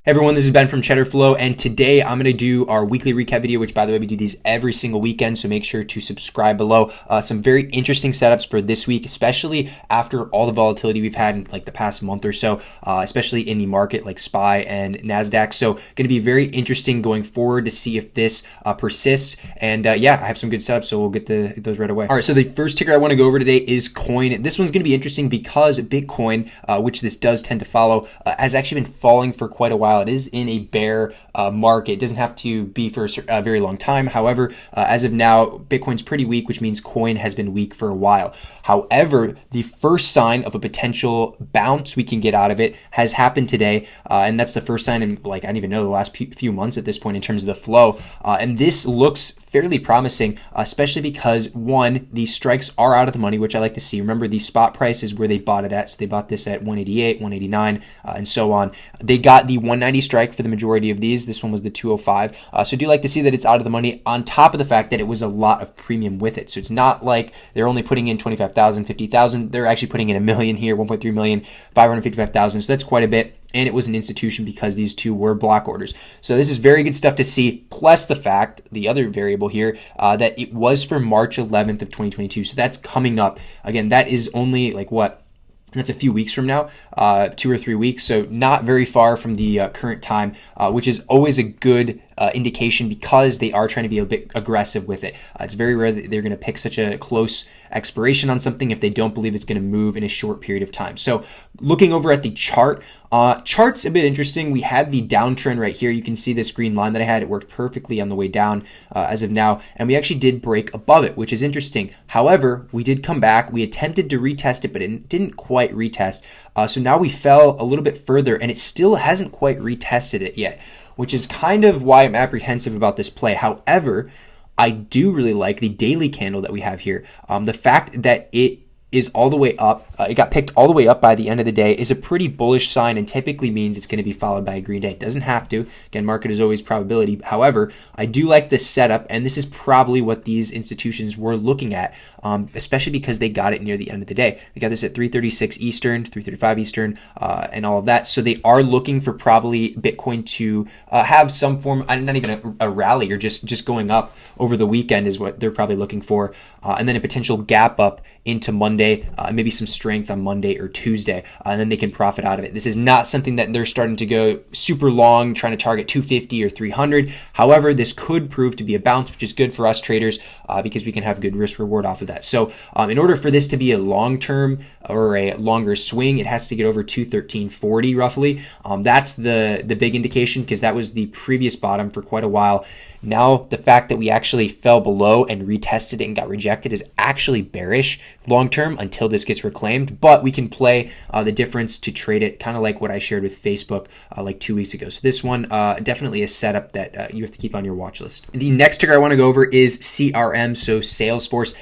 Hey everyone, this is Ben from Cheddar Flow, and today I'm going to do our weekly recap video, which by the way, we do these every single weekend, so make sure to subscribe below. Some very interesting setups for this week, especially after all the volatility we've had in like the past month or so, especially in the market like SPY and NASDAQ. So going to be very interesting going forward to see if this persists. And yeah, I have some good setups, so we'll get to those right away. All right, so the first ticker I want to go over today is Coin. This one's going to be interesting because Bitcoin, which this does tend to follow, has actually been falling for quite a while. It is in a bear market. It doesn't have to be for a very long time. However, as of now, Bitcoin's pretty weak, which means coin has been weak for a while. However, the first sign of a potential bounce we can get out of it has happened today. And that's the first sign in like, I don't even know, the last few months at this point in terms of the flow. And this looks fairly promising, especially because one, these strikes are out of the money, which I like to see. Remember, the spot price is where they bought it at. So they bought this at 188, 189, and so on. They got the 190 strike for the majority of these. This one was the 205. So I do like to see that it's out of the money on top of the fact that it was a lot of premium with it. So it's not like they're only putting in 25,000, 50,000. They're actually putting in a million here, 1.3 million, 555,000. So that's quite a bit. And it was an institution because these two were block orders. So this is very good stuff to see. Plus the fact, the other variable here, that it was for March 11th of 2022. So that's coming up. Again, that is only like what? That's a few weeks from now, 2 or 3 weeks. So not very far from the current time, which is always a good indication because they are trying to be a bit aggressive with it. It's very rare that they're going to pick such a close expiration on something if they don't believe it's going to move in a short period of time. So looking over at the chart, chart's a bit interesting. We had the downtrend right here. You can see this green line that I had. It worked perfectly on the way down as of now. And we actually did break above it, which is interesting. However, we did come back. We attempted to retest it, but it didn't quite retest. So now we fell a little bit further and it still hasn't quite retested it yet, which is kind of why I'm apprehensive about this play. However, I do really like the daily candle that we have here. The fact that it is all the way up, it got picked all the way up by the end of the day, is a pretty bullish sign and typically means it's going to be followed by a green day. It doesn't have to. Again, market is always probability. However, I do like this setup, and this is probably what these institutions were looking at, especially because they got it near the end of the day. They got this at 3:36 Eastern, 3:35 Eastern, and all of that. So they are looking for probably Bitcoin to have some form, not even a rally, or just going up over the weekend is what they're probably looking for, and then a potential gap up into Monday. Maybe some strength on Monday or Tuesday, and then they can profit out of it. This is not something that they're starting to go super long, trying to target 250 or 300. However, this could prove to be a bounce, which is good for us traders because we can have good risk reward off of that. So in order for this to be a long-term or a longer swing, it has to get over 213.40 roughly. That's the big indication because that was the previous bottom for quite a while. Now, the fact that we actually fell below and retested it and got rejected is actually bearish long-term until this gets reclaimed, but we can play the difference to trade it, kind of like what I shared with Facebook like 2 weeks ago. So this one definitely a setup that you have to keep on your watch list. The next ticker I want to go over is CRM, so Salesforce.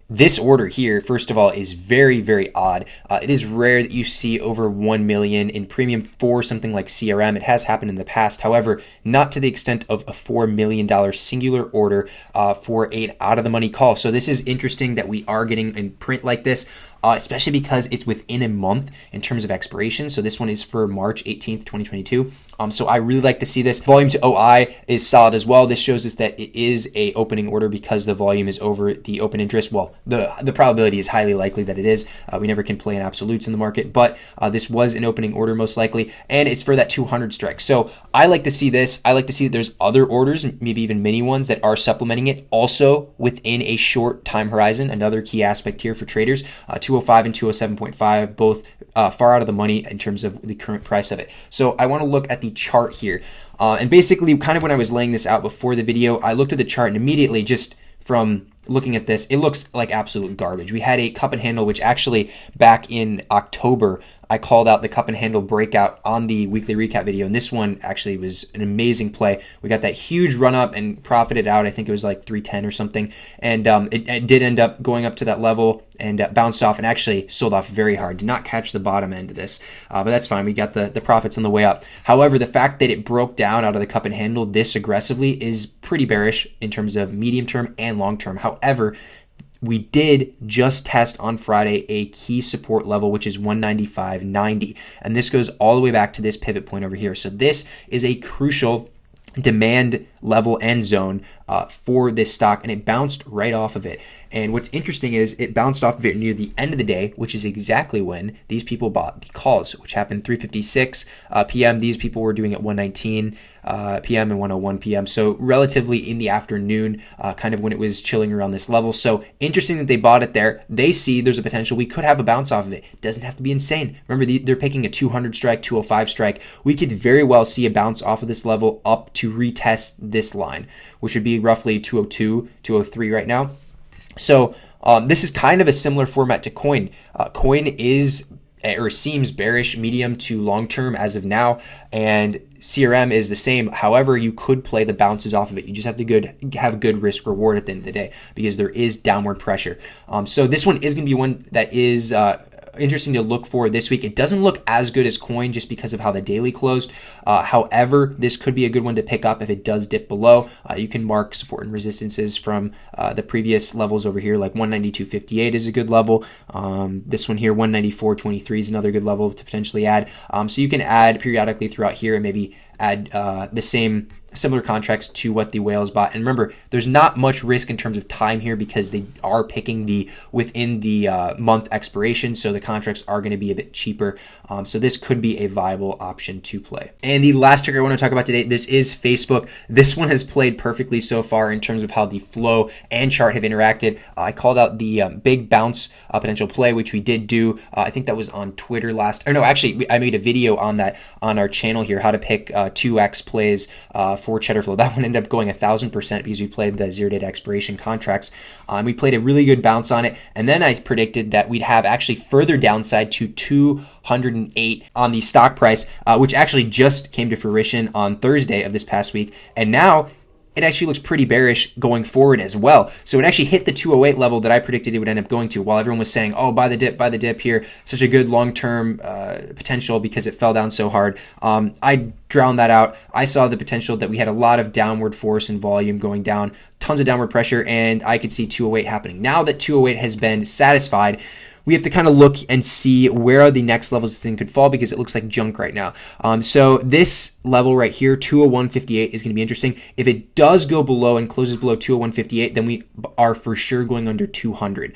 This order here, first of all, is very, very odd. It is rare that you see over 1 million in premium for something like CRM. It has happened in the past, however, not to the extent of a $4 million singular order for an out-of-the-money call. So this is interesting that we are getting in print like this, especially because it's within a month in terms of expiration. So this one is for March 18th, 2022. So I really like to see this. Volume to OI is solid as well. This shows us that it is a opening order because the volume is over the open interest. Well, the probability is highly likely that it is. We never can play in absolutes in the market, but this was an opening order most likely, and it's for that 200 strike. So I like to see this. I like to see that there's other orders, maybe even mini ones, that are supplementing it also within a short time horizon. Another key aspect here for traders, 205 and 207.5, both far out of the money in terms of the current price of it. So I want to look at the chart here. And basically, kind of when I was laying this out before the video, I looked at the chart and immediately, just from looking at this, it looks like absolute garbage. We had a cup and handle, which actually back in October, I called out the cup and handle breakout on the weekly recap video, and this one actually was an amazing play. We got that huge run up and profited out. I think it was like 310 or something, and it did end up going up to that level and bounced off and actually sold off very hard. Did not catch the bottom end of this, but that's fine. We got the profits on the way up. However, the fact that it broke down out of the cup and handle this aggressively is pretty bearish in terms of medium term and long term. However, we did just test on Friday a key support level, which is 195.90. And this goes all the way back to this pivot point over here. So this is a crucial demand level and zone for this stock, and it bounced right off of it. And what's interesting is it bounced off of it near the end of the day, which is exactly when these people bought the calls, which happened 3:56 p.m. These people were doing it 1:19 p.m. and 1:01 p.m. So relatively in the afternoon, kind of when it was chilling around this level. So interesting that they bought it there. They see there's a potential we could have a bounce off of it. It doesn't have to be insane. Remember, they're picking a 200 strike, 205 strike. We could very well see a bounce off of this level up to retest this line, which would be roughly 202, 203 right now. So this is kind of a similar format to coin. Coin is or seems bearish medium to long term as of now, and CRM is the same. However, you could play the bounces off of it. You just have to have good risk reward at the end of the day because there is downward pressure. So this one is going to be one that is interesting to look for this week. It doesn't look as good as coin just because of how the daily closed. However, this could be a good one to pick up if it does dip below. You can mark support and resistances from the previous levels over here, like 192.58 is a good level. This one here, 194.23 is another good level to potentially add. So you can add periodically throughout here and maybe add the similar contracts to what the whales bought. And remember, there's not much risk in terms of time here because they are picking within the month expiration, so the contracts are going to be a bit cheaper. So this could be a viable option to play. And the last ticker I want to talk about today, this is Facebook. This one has played perfectly so far in terms of how the flow and chart have interacted. I called out the big bounce potential play, which we did do. I think that was on Twitter I made a video on that on our channel here, how to pick 2x plays for cheddar flow. That one ended up going 1,000% because we played the 0 date expiration contracts. We played a really good bounce on it, and then I predicted that we'd have actually further downside to 208 on the stock price, which actually just came to fruition on Thursday of this past week, and now it actually looks pretty bearish going forward as well. So it actually hit the 208 level that I predicted it would end up going to, while everyone was saying, oh, buy the dip here. Such a good long-term potential because it fell down so hard. I drowned that out. I saw the potential that we had a lot of downward force and volume going down, tons of downward pressure, and I could see 208 happening. Now that 208 has been satisfied, we have to kind of look and see where the next levels this thing could fall because it looks like junk right now. So this level right here, 201.58, is going to be interesting. If it does go below and closes below 201.58, then we are for sure going under 200.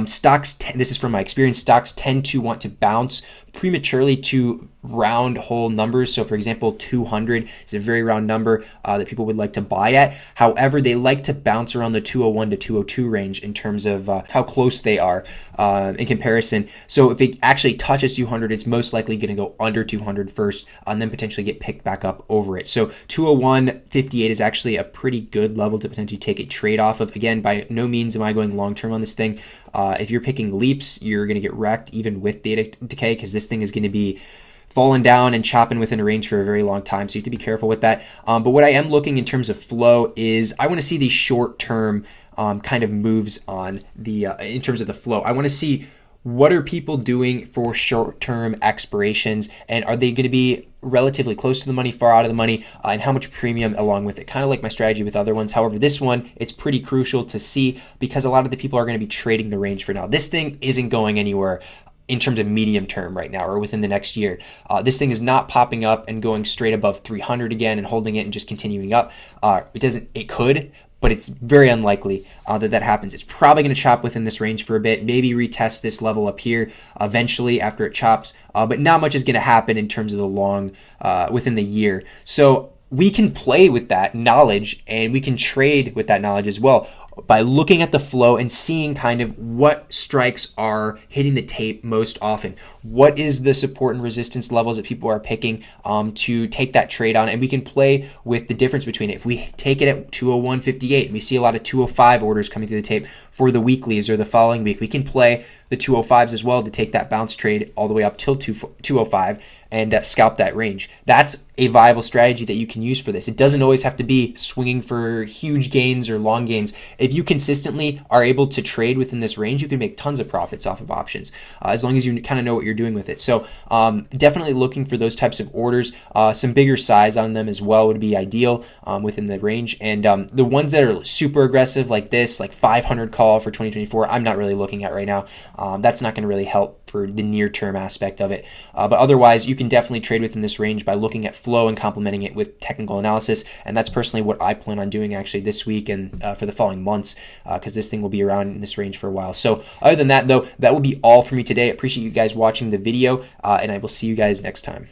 This is from my experience, stocks tend to want to bounce prematurely to round whole numbers. So for example, 200 is a very round number that people would like to buy at. However, they like to bounce around the 201 to 202 range in terms of how close they are in comparison. So if it actually touches 200, it's most likely going to go under 200 first and then potentially get picked back up over it. So 201.58 is actually a pretty good level to potentially take a trade off of. Again, by no means am I going long term on this thing. If you're picking leaps, you're going to get wrecked even with data decay because this thing is going to be falling down and chopping within a range for a very long time. So you have to be careful with that. But what I am looking in terms of flow is I want to see these short-term kind of moves on the in terms of the flow. I want to see what are people doing for short-term expirations, and are they going to be relatively close to the money, far out of the money, and how much premium along with it. Kind of like my strategy with other ones. However, this one, it's pretty crucial to see because a lot of the people are going to be trading the range for now. This thing isn't going anywhere in terms of medium term right now or within the next year. This thing is not popping up and going straight above 300 again and holding it and just continuing up. It could, but it's very unlikely that happens. It's probably going to chop within this range for a bit, maybe retest this level up here eventually after it chops, but not much is going to happen in terms of the long, within the year. So we can play with that knowledge and we can trade with that knowledge as well by looking at the flow and seeing kind of what strikes are hitting the tape most often. What is the support and resistance levels that people are picking to take that trade on? And we can play with the difference between it. If we take it at 201.58 and we see a lot of 205 orders coming through the tape for the weeklies or the following week, we can play the 205s as well to take that bounce trade all the way up till 205 and scalp that range. That's a viable strategy that you can use for this. It doesn't always have to be swinging for huge gains or long gains. If you consistently are able to trade within this range, you can make tons of profits off of options, as long as you kind of know what you're doing with it. So definitely looking for those types of orders. Some bigger size on them as well would be ideal within the range. And the ones that are super aggressive like this, like 500 call for 2024, I'm not really looking at right now. That's not going to really help for the near term aspect of it. But otherwise, you can definitely trade within this range by looking at flow and complementing it with technical analysis. And that's personally what I plan on doing actually this week and for the following months, because this thing will be around in this range for a while. So other than that, though, that will be all for me today. I appreciate you guys watching the video, and I will see you guys next time.